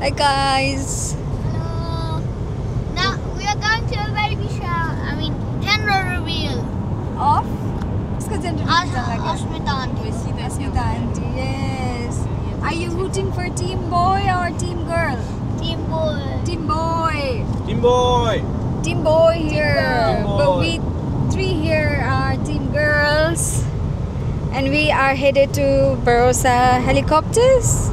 Hi guys. Hello. Now we are going to a baby shower. I mean, gender reveal. Off? Isko gender reveal Asmita auntie. Asmita auntie, yes. Are you rooting for team boy or team girl? Team boy. Team boy. Team boy. Team boy here. Team boy. But we three here are team girls. And we are headed to Barossa Helicopters.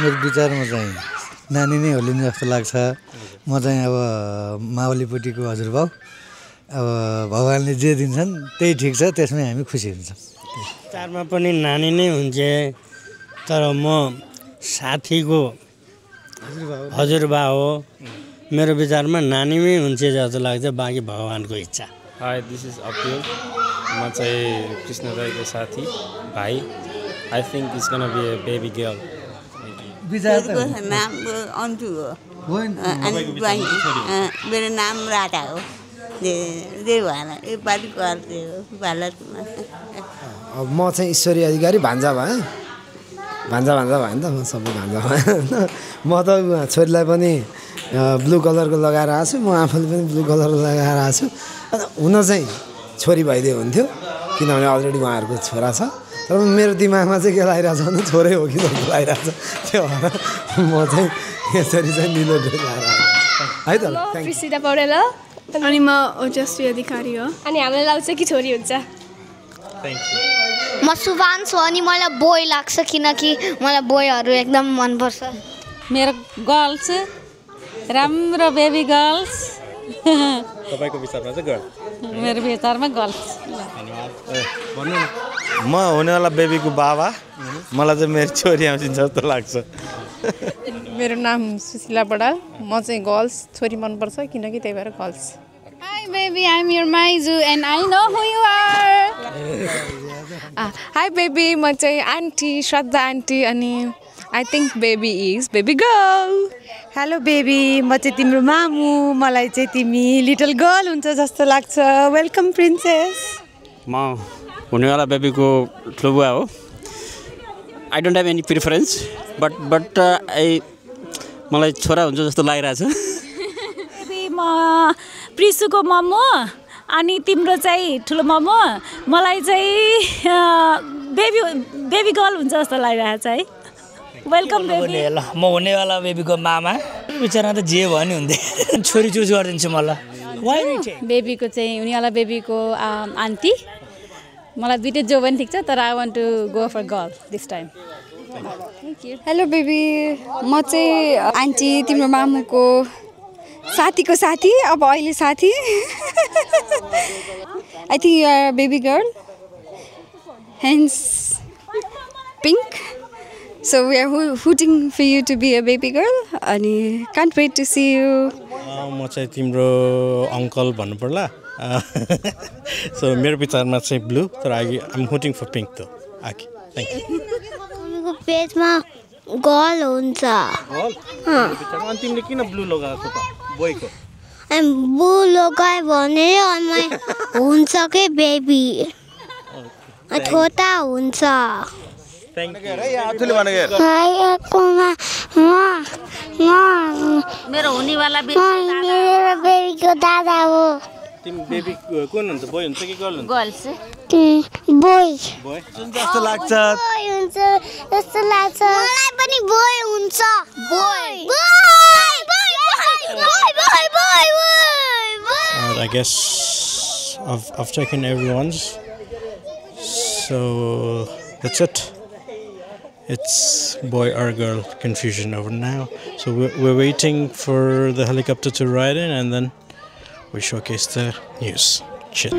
मेरो विचारमा चाहिँ नानी नै होलिन् जस्तो लाग्छ म चाहिँ अब मावलीपट्टिको हजुरबाउ अब भगवानले जे दिन्छन् त्यही ठिक छ त्यसमै हामी खुसी हुन्छौँ चारमा पनि नानी नै हुन्छ तर म साथीको हजुरबा हो मेरो विचारमा नानीमै हुन्छ जस्तो लाग्छ बाँकी भगवानको इच्छा Hi, this is Abdul. म चाहिँ कृष्ण दाइको साथी भाइ. I think it's gonna be a baby girl. नाम अन्टु हो अनि मेरो नाम राधा हो त्यही भएर योपालि गर्दै हो बालकमा अब म चाहिँ ईश्वरी अधिकारी भान्जा भएँ भान्जा भयो नि त म सबै भान्जा भएँ म त छोरीलाई पनि ब्लू कलरको लगाएर आएको छु म आफूले पनि ब्लू कलरको लगाएर आएको छु हुन चाहिँ छोरी भइदियो हुन्थ्यो किनभने अलरेडी उहाँहरूको छोरा छ तर मेरो दिमागमा चाहिँ के लागिरहेछ भने छोरै हो कि जस्तो लागिरहेछ त्यो भएर म चाहिँ यसरी चाहिँ निलो ड्रेस लगाएर है त प्रिसिदा पौडेल अनि म ओजस्वी अधिकारी हो अनि हामीलाई लाग्छ कि छोरी हुन्छ म सुभान्स हो अनि मलाई बोय लाग्छ किनकि मलाई बोयहरू एकदम मनपर्छ मेरो गर्ल्स राम्रो बेबी गर्ल्स तपाईको विचारमा चाहिँ गर्ल. मेरो विचारमा गर्ल्स भन्नु न. म हुनेवाला बेबीको बाबा मलाई चाहिँ मेरो छोरी आउँछ जस्तो लाग्छ मेरो नाम सुशीला बडाल म चाहिँ गर्ल्स छोरी मनपर्छ किनकि त्यही भएर girls Hi baby, I'm your Maizu and I know who you are. Hi baby, म चाहिँ आन्टी श्रद्धा आन्टी अनि I think baby is baby girl. Hello baby, म चाहिँ तिम्रो मामु मलाई चाहिँ तिमी लिटल गर्ल हुन्छ जस्तो लाग्छ वेलकम प्रिन्सेस म हुनेवाला बेबीको ठुलो बुवा हो I don't have any preference but मलाई छोरा हुन्छ जस्तो लागिरहेछ म प्रिसुको मम्मो अनि तिम्रो चाहिँ ठुलो मम्मो मलाई चाहिँ बेबी गर्ल हुन्छ जस्तो लागिरहेछ है वेलकम बेबी ल म हुनेवाला बेबीको मामा विचारमा त जे भयो नि हुन्थ्यो छोरी चुज गरिदिन्छु मलाई बेबीको चाहिँ हुनेवाला बेबीको आन्टी मलाई दुईटै जो पनि ठिक छ तर I want to go for girl this time hello baby म चाहिँ आन्टी तिम्रो मामुको साथीको साथी अब अहिले साथी I think you are baby girl hence pink So we are hooting for you to be a baby girl and can't wait to see you. म चाहिँ तिम्रो अङ्कल भन्नु पर्ला सो मेरो विचारमा चाहिँ ब्लू तर आइएम हुटिङ फर पिङ्क त आके थ्याङ्क तिमीको पेजमा गर्ल हुन्छ अनि तिमीले किन ब्लू लगाएको त बोयको ब्लू लगाए भने अनि हुन्छ के बेबी छोटा हुन्छ मेरो हुनेवाला बेबीको दादा हो तिमी बेबी कुन हुन्छ बोय हुन्छ कि गर्ल हुन्छ गर्ल्स बोय बोय जस्तो लाग्छ बोय हुन्छ जस्तो लाग्छ मलाई पनि बोय हुन्छ boy I guess I've taken everyone's so that's it. It's boy or girl confusion over now. So we're waiting for the helicopter to ride in and then we showcase the news. Shit.